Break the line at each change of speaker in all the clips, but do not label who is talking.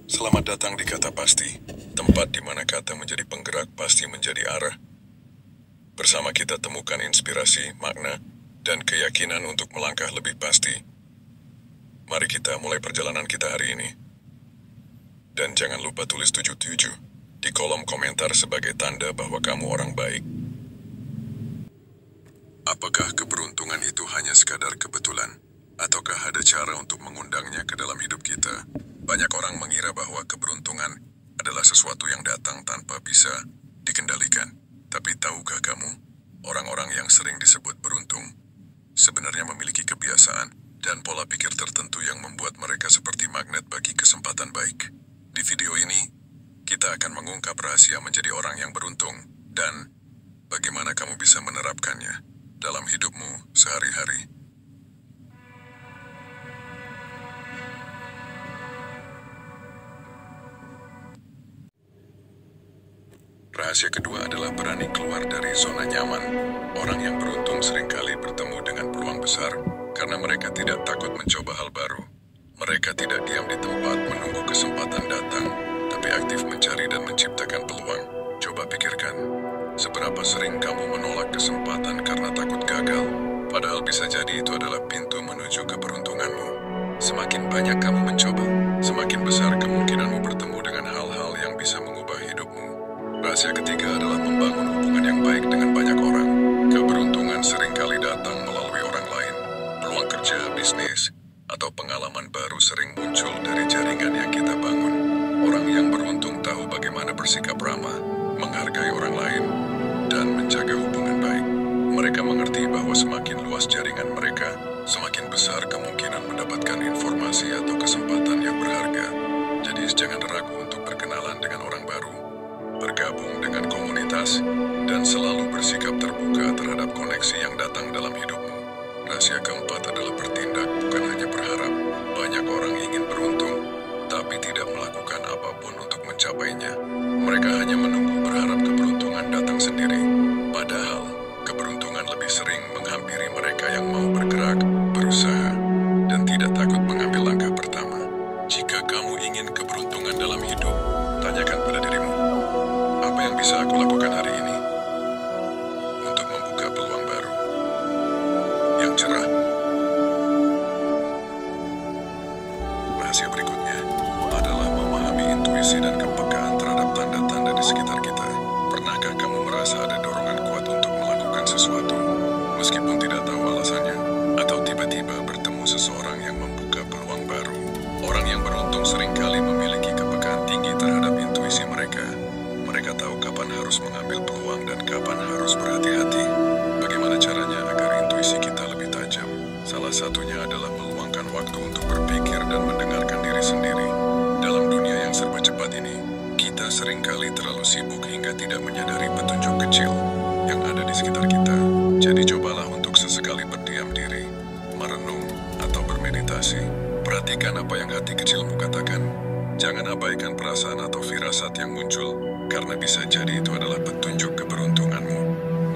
Selamat datang di Kata Pasti, tempat di mana kata menjadi penggerak pasti menjadi arah. Bersama kita temukan inspirasi, makna, dan keyakinan untuk melangkah lebih pasti. Mari kita mulai perjalanan kita hari ini. Dan jangan lupa tulis 77 di kolom komentar sebagai tanda bahwa kamu orang baik. Apakah keberuntungan itu hanya sekadar kebetulan? Ataukah ada cara untuk mengundangnya ke dalam hidup kita? Banyak orang mengira bahwa keberuntungan adalah sesuatu yang datang tanpa bisa dikendalikan. Tapi tahukah kamu, orang-orang yang sering disebut beruntung sebenarnya memiliki kebiasaan dan pola pikir tertentu yang membuat mereka seperti magnet bagi kesempatan baik. Di video ini, kita akan mengungkap rahasia menjadi orang yang beruntung dan bagaimana kamu bisa menerapkannya dalam hidupmu sehari-hari. Rahasia kedua adalah berani keluar dari zona nyaman. Orang yang beruntung seringkali bertemu dengan peluang besar karena mereka tidak takut mencoba hal baru. Mereka tidak diam di tempat menunggu kesempatan datang, tapi aktif mencari dan menciptakan peluang. Coba pikirkan, seberapa sering kamu menolak kesempatan karena takut gagal, padahal bisa jadi itu adalah pintu menuju keberuntunganmu. Semakin banyak kamu mencoba, semakin besar kemungkinanmu bertemu dengan hal-hal yang bisa mengubah hidupmu. Rahasia ketiga adalah membangun hubungan yang baik dengan banyak orang. Keberuntungan seringkali datang melalui orang lain. Peluang kerja, bisnis, atau pengalaman baru sering muncul dari jaringan yang kita bangun. Orang yang beruntung tahu bagaimana bersikap ramah, menghargai orang lain, dan menjaga hubungan baik. Mereka mengerti bahwa semakin luas jaringan mereka, semakin besar kemungkinan mendapatkan informasi atau kesempatan yang berharga. Jadi jangan ragu untuk berkenalan dengan orang baru, bergabung dengan komunitas, dan selalu bersikap terbuka terhadap koneksi yang datang dalam hidupmu. Rahasia keempat adalah bertindak, bukan hanya berharap. Banyak orang ingin beruntung, tapi tidak melakukan apapun untuk mencapainya. Mereka hanya menunggu berharap keberuntungan datang sendiri. Padahal, keberuntungan lebih sering menghampiri mereka yang mau bergerak, berusaha, dan tidak takut mengambil langkah pertama. Jika kamu ingin keberuntungan dalam hidup, tanyakan pada dirimu, apa yang bisa aku lakukan hari ini untuk membuka peluang baru yang cerah? Rahasia berikutnya adalah memahami intuisi dan kepekaan terhadap tanda-tanda di sekitar kita. Pernahkah kamu merasa ada dorongan kuat untuk melakukan sesuatu, meskipun tidak tahu alasannya? Atau tiba-tiba bertemu seseorang yang membuka peluang baru? Orang yang beruntung seringkali memiliki kepekaan tinggi terhadap intuisi mereka. Mereka tahu kapan harus mengambil peluang dan kapan harus berhati-hati. Bagaimana caranya agar intuisi kita lebih tajam? Salah satunya adalah meluangkan waktu untuk berpikir dan mendengarkan diri sendiri. Dalam dunia yang serba cepat ini, kita seringkali terlalu sibuk hingga tidak menyadari petunjuk kecil yang ada di sekitar kita. Jadi cobalah untuk sesekali berdiam diri, merenung, atau bermeditasi. Perhatikan apa yang hati kecilmu katakan. Jangan abaikan perasaan atau firasat yang muncul, karena bisa jadi itu adalah petunjuk keberuntunganmu.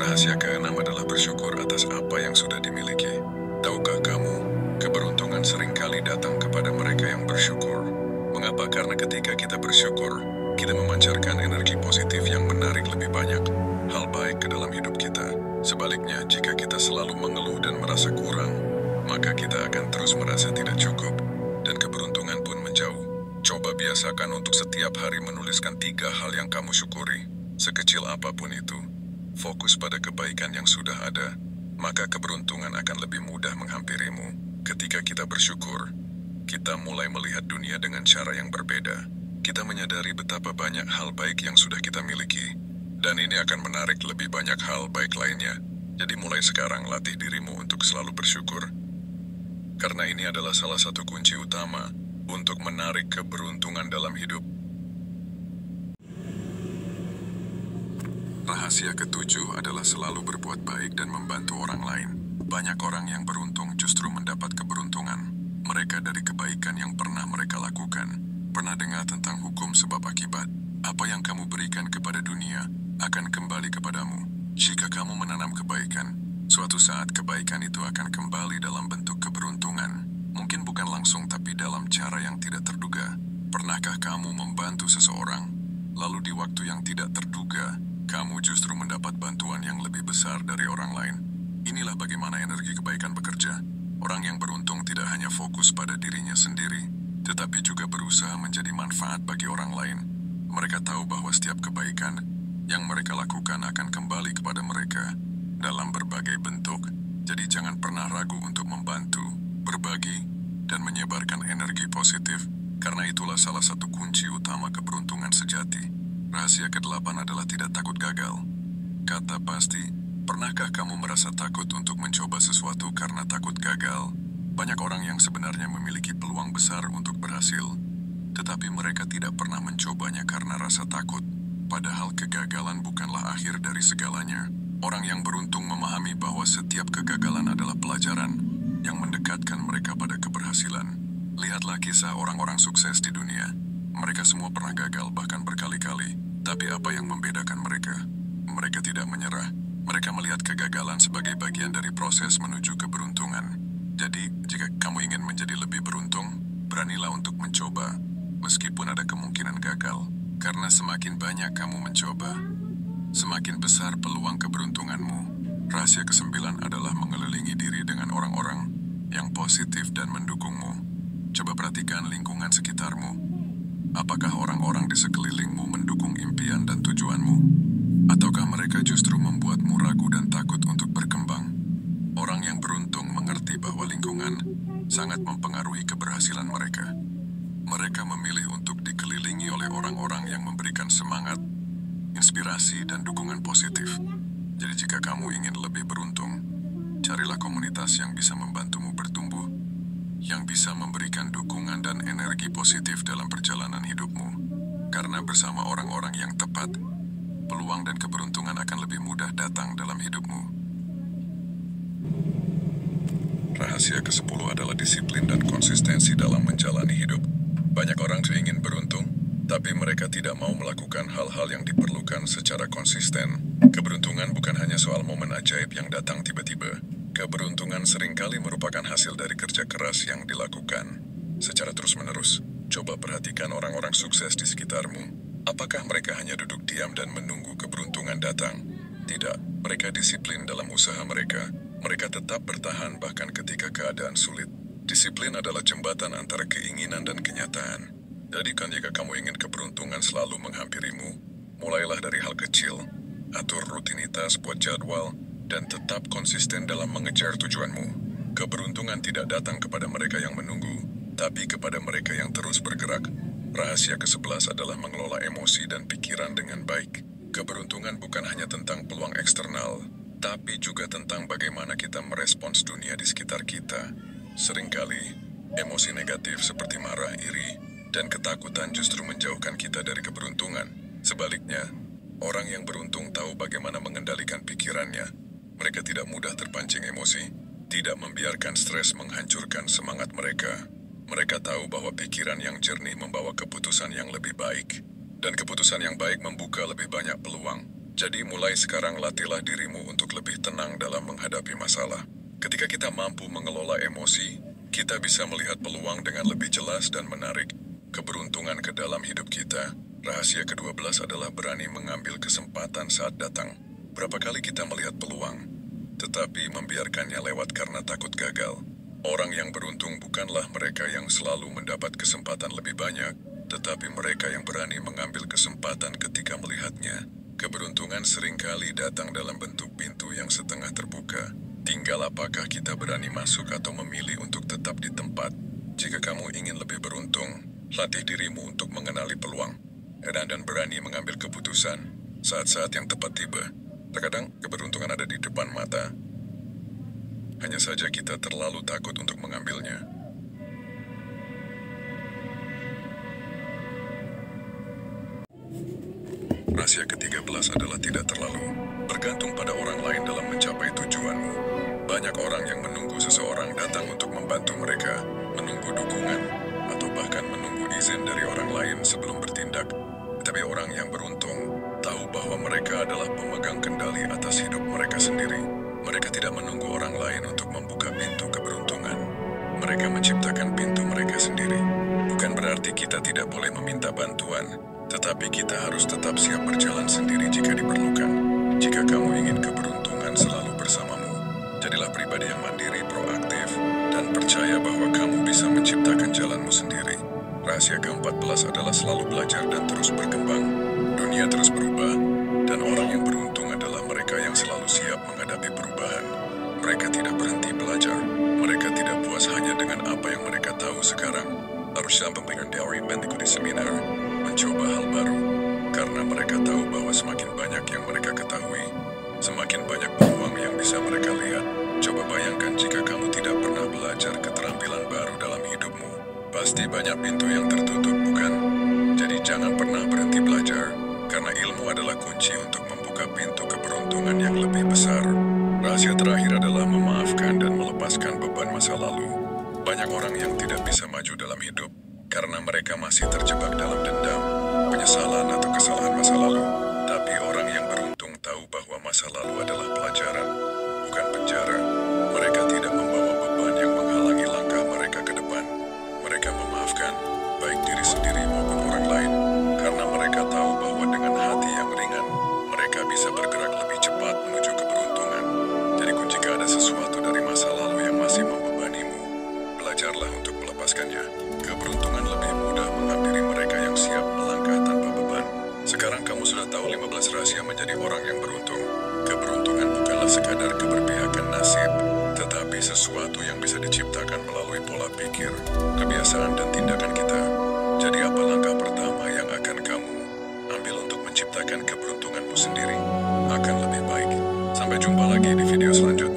Rahasia keenam adalah bersyukur atas apa yang sudah dimiliki. Tahukah kamu, keberuntungan seringkali datang kepada mereka yang bersyukur. Mengapa? Karena ketika kita bersyukur, kita memancarkan energi positif yang menarik lebih banyak hal baik ke dalam hidup kita. Sebaliknya, jika kita selalu mengeluh dan merasa kurang, maka kita akan terus merasa tidak cukup, dan keberuntungan pun menjauh. Coba biasakan untuk setiap hari menuliskan 3 hal yang kamu syukuri, sekecil apapun itu. Fokus pada kebaikan yang sudah ada, maka keberuntungan akan lebih mudah menghampirimu. Ketika kita bersyukur, kita mulai melihat dunia dengan cara yang berbeda. Kita menyadari betapa banyak hal baik yang sudah kita miliki, dan ini akan menarik lebih banyak hal baik lainnya. Jadi mulai sekarang latih dirimu untuk selalu bersyukur, karena ini adalah salah satu kunci utama untuk menarik keberuntungan dalam hidup. Rahasia ketujuh adalah selalu berbuat baik dan membantu orang lain. Banyak orang yang beruntung justru mendapat keberuntungan. Mereka dari kebaikan yang pernah mereka lakukan. Pernah dengar tentang hukum sebab akibat? Apa yang kamu berikan kepada dunia akan kembali kepadamu. Jika kamu menanam kebaikan, suatu saat kebaikan itu akan kembali dalam bentuk keberuntungan. Mungkin bukan langsung, tapi dalam cara yang tidak terduga. Pernahkah kamu membantu seseorang, lalu di waktu yang tidak terduga, kamu justru mendapat bantuan yang lebih besar dari orang lain? Inilah bagaimana energi kebaikan bekerja. Orang yang beruntung tidak hanya fokus pada dirinya sendiri, tetapi juga berusaha menjadi manfaat bagi orang lain. Mereka tahu bahwa setiap kebaikan yang mereka lakukan akan kembali kepada mereka dalam berbagai bentuk. Jadi jangan pernah ragu untuk membantu, berbagi, dan menyebarkan energi positif, karena itulah salah satu kunci utama keberuntungan sejati. Rahasia ke-8 adalah tidak takut gagal. Kata pasti, pernahkah kamu merasa takut untuk mencoba sesuatu karena takut gagal? Banyak orang yang sebenarnya memiliki peluang besar untuk berhasil, tetapi mereka tidak pernah mencobanya karena rasa takut. Padahal kegagalan bukanlah akhir dari segalanya. Orang yang beruntung memahami bahwa setiap kegagalan adalah pelajaran yang mendekatkan mereka pada keberhasilan. Lihatlah kisah orang-orang sukses di dunia. Mereka semua pernah gagal, bahkan berkali-kali. Tapi apa yang membedakan mereka? Mereka tidak menyerah. Mereka melihat kegagalan sebagai bagian dari proses menuju keberuntungan. Jadi, jika kamu ingin menjadi lebih beruntung, beranilah untuk mencoba, meskipun ada kemungkinan gagal. Karena semakin banyak kamu mencoba, semakin besar peluang keberuntunganmu. Rahasia ke-9 adalah mengelilingi diri dengan orang-orang yang positif dan mendukungmu. Coba perhatikan lingkungan sekitarmu. Apakah orang-orang di sekelilingmu mendukung impian dan tujuanmu? Ataukah mereka justru membuatmu ragu dan takut untuk berkembang? Orang yang beruntung mengerti bahwa lingkungan sangat mempengaruhi keberhasilan mereka. Mereka memilih untuk dikelilingi oleh orang-orang yang memberikan semangat, inspirasi, dan dukungan positif. Jadi jika kamu ingin lebih beruntung, carilah komunitas yang bisa membantumu bertumbuh, yang bisa memberikan dukungan dan energi positif dalam perjalanan hidupmu. Karena bersama orang-orang yang tepat, peluang dan keberuntungan akan lebih mudah datang dalam hidupmu. Rahasia ke-10 adalah disiplin dan konsistensi dalam menjalani hidup. Banyak orang ingin beruntung, tapi mereka tidak mau melakukan hal-hal yang diperlukan secara konsisten. Keberuntungan bukan hanya soal momen ajaib yang datang tiba-tiba. Keberuntungan seringkali merupakan hasil dari kerja keras yang dilakukan secara terus-menerus. Coba perhatikan orang-orang sukses di sekitarmu. Apakah mereka hanya duduk diam dan menunggu keberuntungan datang? Tidak, mereka disiplin dalam usaha mereka. Mereka tetap bertahan bahkan ketika keadaan sulit. Disiplin adalah jembatan antara keinginan dan kenyataan. Jadi jika kamu ingin keberuntungan selalu menghampirimu, mulailah dari hal kecil. Atur rutinitas, buat jadwal, dan tetap konsisten dalam mengejar tujuanmu. Keberuntungan tidak datang kepada mereka yang menunggu, tapi kepada mereka yang terus bergerak. Rahasia ke-11 adalah mengelola emosi dan pikiran dengan baik. Keberuntungan bukan hanya tentang peluang eksternal, tapi juga tentang bagaimana kita merespons dunia di sekitar kita. Seringkali, emosi negatif seperti marah, iri, dan ketakutan justru menjauhkan kita dari keberuntungan. Sebaliknya, orang yang beruntung tahu bagaimana mengendalikan pikirannya. Mereka tidak mudah terpancing emosi, tidak membiarkan stres menghancurkan semangat mereka. Mereka tahu bahwa pikiran yang jernih membawa keputusan yang lebih baik, dan keputusan yang baik membuka lebih banyak peluang. Jadi mulai sekarang latihlah dirimu untuk lebih tenang dalam menghadapi masalah. Ketika kita mampu mengelola emosi, kita bisa melihat peluang dengan lebih jelas dan menarik keberuntungan ke dalam hidup kita. Rahasia ke-12 adalah berani mengambil kesempatan saat datang. Berapa kali kita melihat peluang, tetapi membiarkannya lewat karena takut gagal. Orang yang beruntung bukanlah mereka yang selalu mendapat kesempatan lebih banyak, tetapi mereka yang berani mengambil kesempatan ketika melihatnya. Keberuntungan seringkali datang dalam bentuk pintu yang setengah terbuka. Tinggal apakah kita berani masuk atau memilih untuk tetap di tempat. Jika kamu ingin lebih beruntung, latih dirimu untuk mengenali peluang dan berani mengambil keputusan saat-saat yang tepat tiba. Terkadang keberuntungan ada di depan mata, hanya saja kita terlalu takut untuk mengambilnya. Rahasia ke-13 adalah tidak terlalu bergantung pada orang lain dalam mencapai tujuanmu. Banyak orang yang menunggu seseorang datang untuk membantu mereka, menunggu dukungan, atau bahkan menunggu izin dari orang lain sebelum bertindak. Tetapi orang yang beruntung tahu bahwa mereka adalah pemegang kendali atas hidup mereka sendiri. Mereka tidak menunggu orang lain untuk membuka pintu keberuntungan. Mereka menciptakan pintu mereka sendiri. Bukan berarti kita tidak boleh meminta bantuan, tetapi kita harus tetap siap berjalan sendiri jika diperlukan. Jika kamu ingin keberuntungan selalu bersamamu, jadilah pribadi yang mandiri, proaktif, dan percaya bahwa kamu bisa menciptakan jalanmu sendiri. Rahasia ke-14 adalah selalu belajar dan terus berkembang. Dunia terus berubah, dan orang yang beruntung adalah mereka yang selalu siap menghadapi perubahan. Mereka tidak berhenti belajar. Mereka tidak puas hanya dengan apa yang mereka tahu sekarang. Harusnya memberikan teori mengikuti seminar, mencoba hal baru, karena mereka tahu bahwa semakin banyak yang mereka ketahui, semakin banyak peluang yang bisa mereka lihat. Coba bayangkan jika kamu tidak pernah belajar keterampilan baru dalam hidupmu. Pasti banyak pintu yang tertutup, bukan? Jadi jangan pernah berhenti belajar, karena ilmu adalah kunci untuk membuka pintu keberuntungan yang lebih besar. Rahasia terakhir adalah memaafkan dan melepaskan beban masa lalu. Banyak orang yang tidak bisa maju dalam hidup karena mereka masih terjebak dalam dendam, penyesalan atau kesalahan masa lalu. Tapi orang yang beruntung tahu bahwa masa lalu adalah pelajaran, bukan penjara. Mereka tidak membawa beban yang menghalangi langkah mereka ke depan. Mereka memaafkan, baik diri sendiri maupun orang lain, karena mereka tahu bahwa dengan hati yang ringan, mereka bisa bergerak lebih cepat menuju keberuntungan. Jadi jika ada sesuatu dari masa lalu yang masih membebanimu, belajarlah untuk melepaskannya. Keberuntungan lebih mudah menghampiri mereka yang siap melangkah tanpa beban. Sekarang kamu sudah tahu 15 rahasia menjadi orang yang beruntung. Keberuntungan bukanlah sekadar keberpihakan nasib, tetapi sesuatu yang bisa diciptakan melalui pola pikir, kebiasaan, dan tindakan kita. Jadi apa langkah pertama yang akan kamu ambil untuk menciptakan keberuntunganmu sendiri? Akan lebih baik. Sampai jumpa lagi di video selanjutnya.